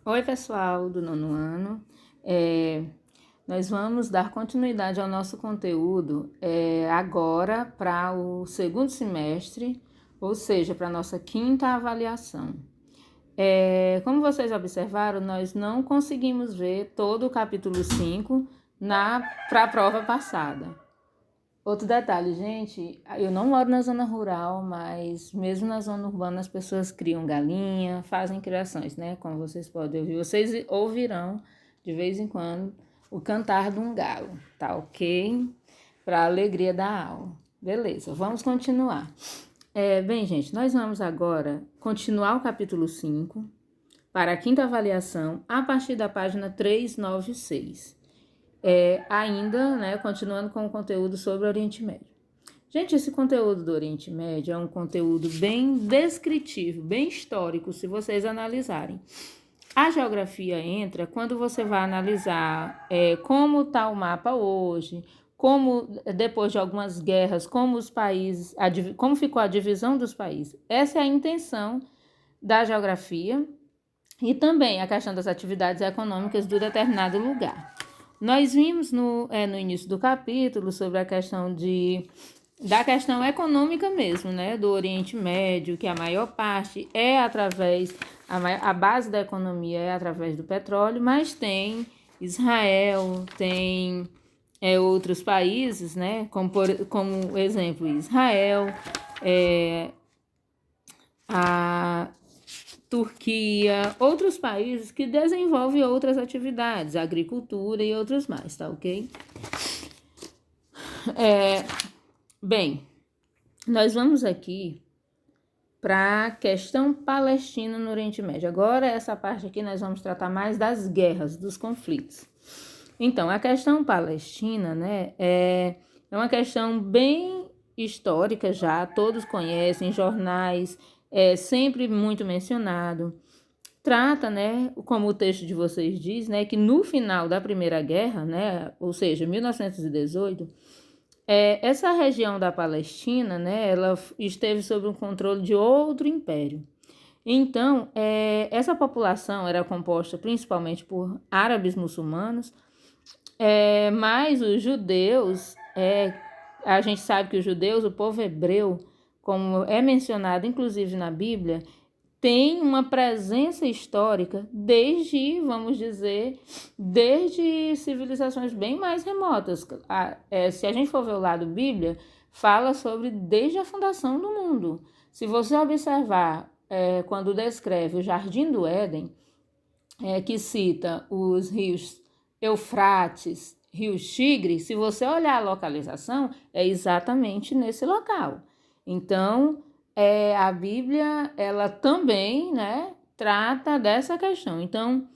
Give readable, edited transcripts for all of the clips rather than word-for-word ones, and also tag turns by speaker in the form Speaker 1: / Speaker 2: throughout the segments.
Speaker 1: Oi, pessoal do nono ano. É, Nós vamos dar continuidade ao nosso conteúdo agora para o segundo semestre, ou seja, para a nossa quinta avaliação. Como vocês observaram, nós não conseguimos ver todo o capítulo 5 para a prova passada. Outro detalhe, gente, eu não moro na zona rural, mas mesmo na zona urbana as pessoas criam galinha, fazem criações, né? Como vocês podem ouvir. Vocês ouvirão de vez em quando o cantar de um galo, tá ok? Para a alegria da aula. Beleza, vamos continuar. Bem, gente, nós vamos agora continuar o capítulo 5 para a quinta avaliação a partir da página 396. Ainda, né, continuando com o conteúdo sobre o Oriente Médio. Gente, esse conteúdo do Oriente Médio é um conteúdo bem descritivo, bem histórico, se vocês analisarem. A geografia entra quando você vai analisar como está o mapa hoje, como depois de algumas guerras, como os países, como ficou a divisão dos países. Essa é a intenção da geografia e também a questão das atividades econômicas do determinado lugar. Nós vimos no início do capítulo sobre a questão da questão econômica mesmo, né, do Oriente Médio, que a maior parte é através, a base da economia é através do petróleo, mas tem Israel, tem outros países, né, como exemplo Israel, a Turquia, outros países que desenvolvem outras atividades, agricultura e outros mais, tá ok? Bem, nós vamos aqui para a questão palestina no Oriente Médio. Agora, essa parte aqui nós vamos tratar mais das guerras, dos conflitos. Então, a questão palestina, né, é uma questão bem histórica já, todos conhecem, jornais, é sempre muito mencionado. Trata, né, como o texto de vocês diz, né, que no final da Primeira Guerra, né, ou seja, 1918, essa região da Palestina, né, ela esteve sob o controle de outro império. Então, essa população era composta principalmente por árabes muçulmanos, mas os judeus, a gente sabe que os judeus, o povo hebreu, como é mencionado inclusive na Bíblia, tem uma presença histórica desde, vamos dizer, desde civilizações bem mais remotas. Se a gente for ver o lado Bíblia, fala sobre desde a fundação do mundo. Se você observar, quando descreve o Jardim do Éden, que cita os rios Eufrates, rio Tigre, se você olhar a localização, é exatamente nesse local. Então, a Bíblia, ela também, né, trata dessa questão. Então,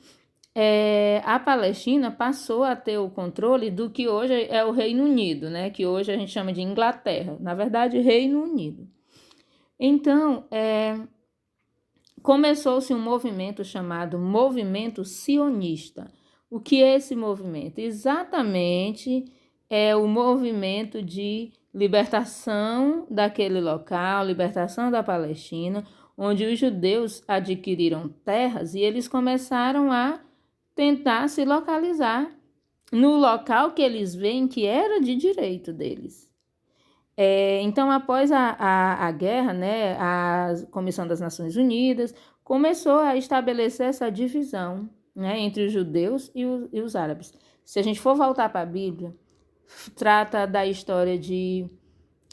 Speaker 1: a Palestina passou a ter o controle do que hoje é o Reino Unido, né, que hoje a gente chama de Inglaterra, na verdade, Reino Unido. Então, começou-se um movimento chamado Movimento Sionista. O que é esse movimento? Exatamente é o movimento de libertação daquele local, libertação da Palestina, onde os judeus adquiriram terras e eles começaram a tentar se localizar no local que eles veem que era de direito deles. Então, após a guerra, né, a Comissão das Nações Unidas começou a estabelecer essa divisão, né, entre os judeus e os árabes. Se a gente for voltar para a Bíblia, trata da história de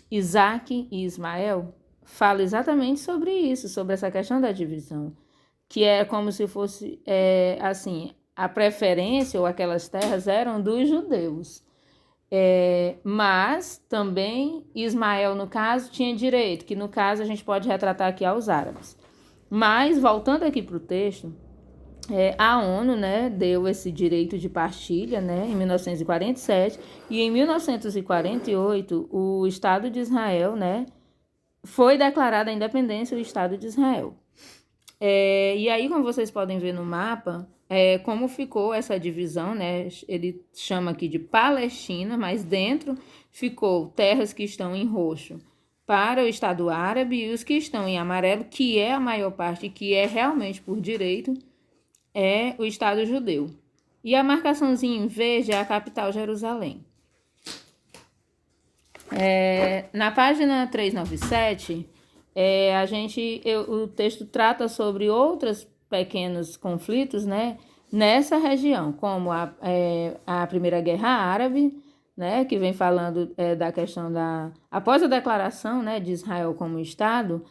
Speaker 1: Isaac e Ismael, fala exatamente sobre isso, sobre essa questão da divisão, que é como se fosse, assim, a preferência ou aquelas terras eram dos judeus. Mas também Ismael, no caso, tinha direito, que no caso a gente pode retratar aqui aos árabes. Mas, voltando aqui para o texto, a ONU, né, deu esse direito de partilha, né, em 1947, e em 1948 o Estado de Israel, né, foi declarada a independência do Estado de Israel. E aí, como vocês podem ver no mapa, como ficou essa divisão, né? Ele chama aqui de Palestina, mas dentro ficou terras que estão em roxo para o Estado Árabe e os que estão em amarelo, que é a maior parte, que é realmente por direito, é o Estado judeu. E a marcaçãozinha em verde é a capital, Jerusalém. Na página 397, o texto trata sobre outros pequenos conflitos, né, nessa região, como a Primeira Guerra Árabe, né, que vem falando da questão após a declaração, né, de Israel como Estado,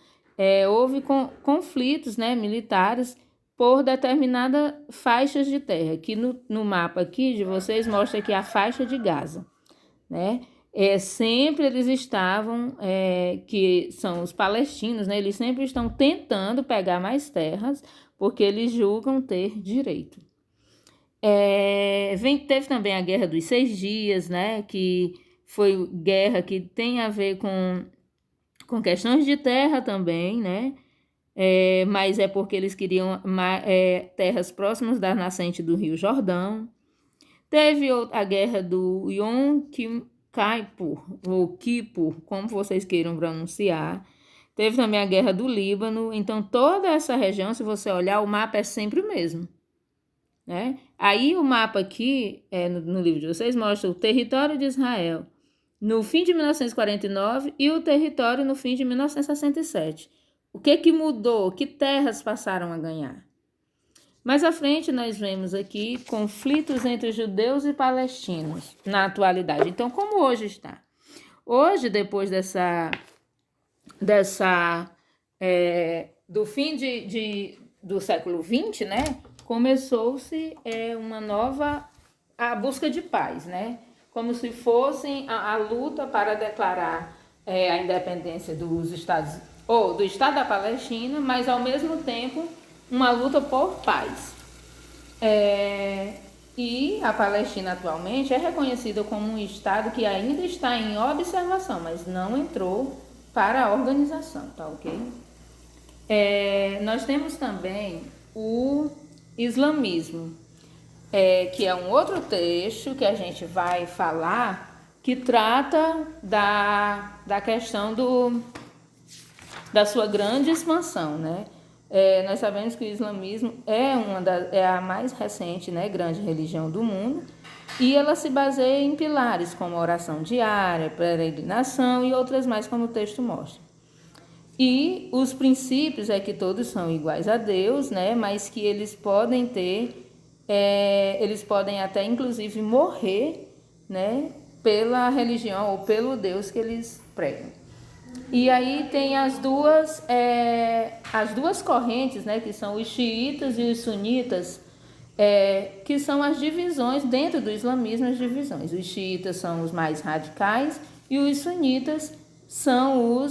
Speaker 1: houve conflitos, né, militares por determinadas faixas de terra, que no mapa aqui de vocês mostra aqui a faixa de Gaza, né? Sempre eles estavam, que são os palestinos, né? Eles sempre estão tentando pegar mais terras, porque eles julgam ter direito. Teve também a Guerra dos 6 Dias, né? Que foi guerra que tem a ver com questões de terra também, né? Mas é porque eles queriam terras próximas da nascente do Rio Jordão. Teve a Guerra do Yom Kippur, ou Kippur, como vocês queiram pronunciar. Teve também a Guerra do Líbano. Então, toda essa região, se você olhar, o mapa é sempre o mesmo, né? Aí, o mapa aqui, no livro de vocês, mostra o território de Israel no fim de 1949 e o território no fim de 1967. O que mudou? Que terras passaram a ganhar? Mais à frente, nós vemos aqui conflitos entre judeus e palestinos na atualidade. Então, como hoje está? Hoje, depois do fim do século XX, né, começou-se a busca de paz, né? Como se fosse a luta para declarar a independência dos Estados, ou do Estado da Palestina, mas ao mesmo tempo uma luta por paz. E a Palestina atualmente é reconhecida como um Estado que ainda está em observação, mas não entrou para a organização, tá ok? Nós temos também o islamismo, que é um outro texto que a gente vai falar, que trata da questão da sua grande expansão, né? Nós sabemos que o islamismo é a mais recente, né, grande religião do mundo, e ela se baseia em pilares como oração diária, peregrinação e outras mais, como o texto mostra. E os princípios é que todos são iguais a Deus, né, mas que eles podem eles podem até inclusive morrer, né, pela religião ou pelo Deus que eles pregam. E aí tem as duas correntes, né, que são os xiitas e os sunitas, que são as divisões dentro do islamismo, as divisões. Os xiitas são os mais radicais e os sunitas são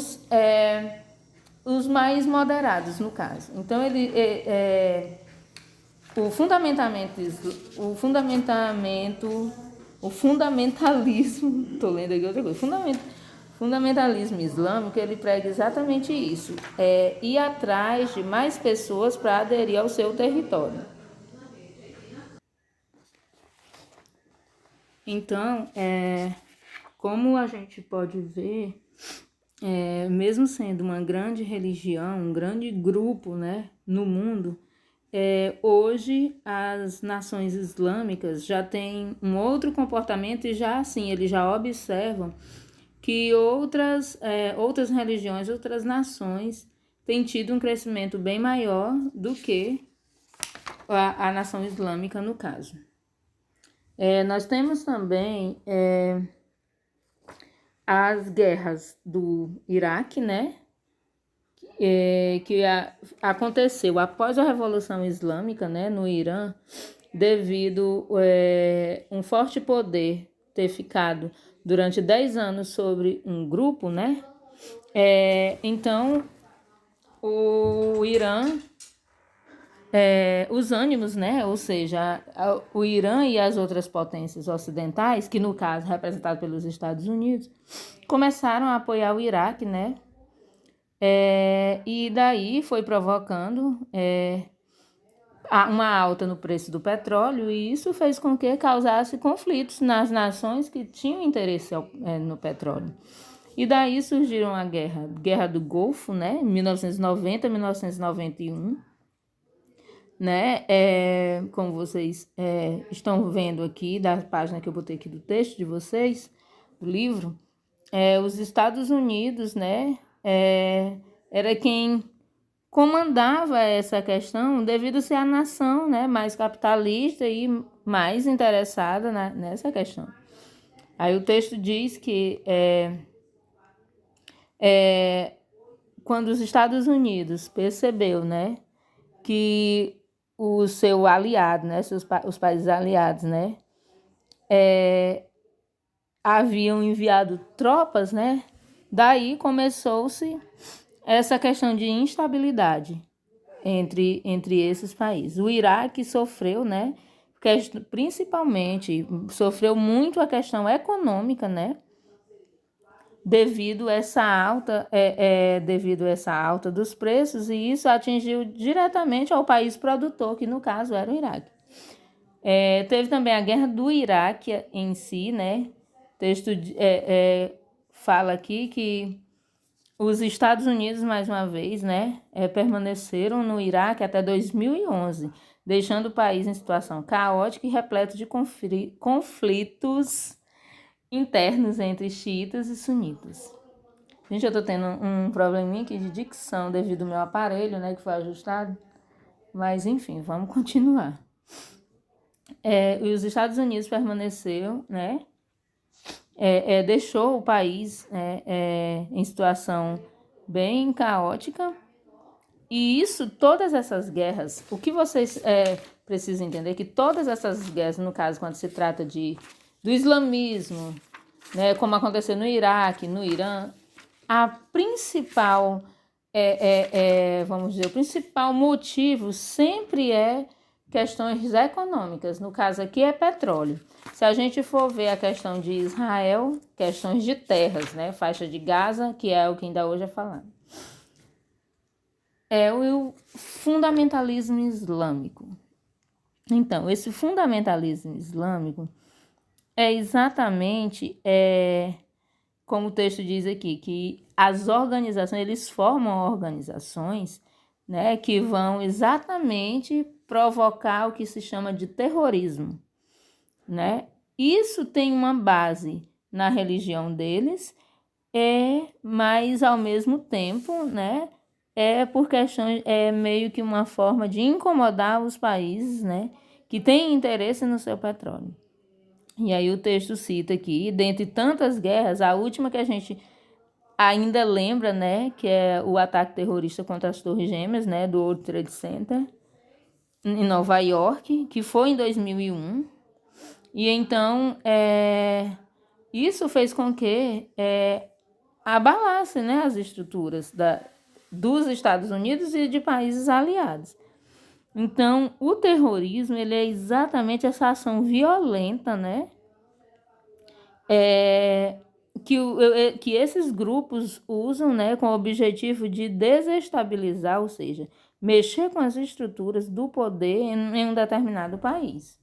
Speaker 1: os mais moderados, no caso. Então, o fundamentalismo, estou lendo aqui outra coisa, fundamentalismo islâmico, ele prega exatamente isso, ir atrás de mais pessoas para aderir ao seu território. Então, como a gente pode ver, mesmo sendo uma grande religião, um grande grupo, né, no mundo, hoje as nações islâmicas já têm um outro comportamento e já assim, eles já observam que outras religiões, outras nações têm tido um crescimento bem maior do que a nação islâmica no caso. Nós temos também as guerras do Iraque, né? Que aconteceu após a Revolução Islâmica, né, no Irã, devido um forte poder ter ficado durante 10 anos sobre um grupo, né? Então, o Irã, os ânimos, né? Ou seja, o Irã e as outras potências ocidentais, que no caso representado pelos Estados Unidos, começaram a apoiar o Iraque, né? E daí foi provocando uma alta no preço do petróleo, e isso fez com que causasse conflitos nas nações que tinham interesse no petróleo. E daí surgiram a Guerra do Golfo, né, em 1990, 1991, né? Como vocês estão vendo aqui, da página que eu botei aqui do texto de vocês, do livro, os Estados Unidos, né? Era quem comandava essa questão devido a ser a nação, né, mais capitalista e mais interessada nessa questão. Aí o texto diz que quando os Estados Unidos percebeu, né, que o seu aliado, né, os países aliados, né, haviam enviado tropas, né, daí começou-se essa questão de instabilidade entre esses países. O Iraque sofreu, né, principalmente, sofreu muito a questão econômica, né, devido a essa alta dos preços, e isso atingiu diretamente ao país produtor, que no caso era o Iraque. Teve também a guerra do Iraque em si, né? O texto fala aqui que os Estados Unidos, mais uma vez, né, permaneceram no Iraque até 2011, deixando o país em situação caótica e repleto de conflitos internos entre xiitas e sunitas. Gente, eu tô tendo um probleminha aqui de dicção devido ao meu aparelho, né, que foi ajustado. Mas, enfim, vamos continuar. Os Estados Unidos permaneceu, né, deixou o país em situação bem caótica. E isso, todas essas guerras, o que vocês precisam entender é que todas essas guerras, no caso, quando se trata do islamismo, né, como aconteceu no Iraque, no Irã, a principal, vamos dizer, o principal motivo sempre é questões econômicas. No caso aqui é petróleo. Se a gente for ver a questão de Israel, questões de terras, né, faixa de Gaza, que é o que ainda hoje é falado. O fundamentalismo islâmico. Então, esse fundamentalismo islâmico é exatamente, como o texto diz aqui, que as organizações, eles formam organizações, né, que vão exatamente provocar o que se chama de terrorismo, né? Isso tem uma base na religião deles, mas ao mesmo tempo, né, por questões, meio que uma forma de incomodar os países, né, que têm interesse no seu petróleo. E aí o texto cita aqui, dentre tantas guerras, a última que a gente ainda lembra, né, que é o ataque terrorista contra as Torres Gêmeas, né, do World Trade Center, em Nova York, que foi em 2001. E então, isso fez com que abalasse, né, as estruturas dos Estados Unidos e de países aliados. Então, o terrorismo, ele é exatamente essa ação violenta, né, que esses grupos usam, né, com o objetivo de desestabilizar, ou seja, mexer com as estruturas do poder em um determinado país.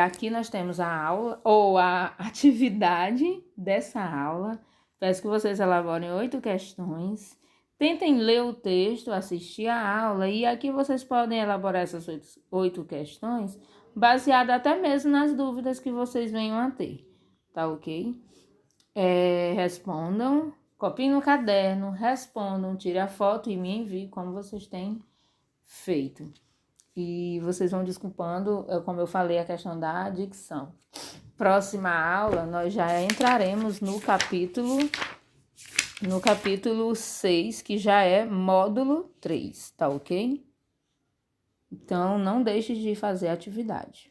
Speaker 1: Aqui nós temos a aula, ou a atividade dessa aula. Peço que vocês elaborem 8 questões. Tentem ler o texto, assistir a aula, e aqui vocês podem elaborar essas 8 questões, baseado até mesmo nas dúvidas que vocês venham a ter, tá ok? Respondam, copiem no caderno, respondam, tirem a foto e me enviem como vocês têm feito. E vocês vão desculpando, como eu falei, a questão da dicção. Próxima aula, nós já entraremos no capítulo 6, que já é módulo 3, tá ok? Então, não deixe de fazer a atividade.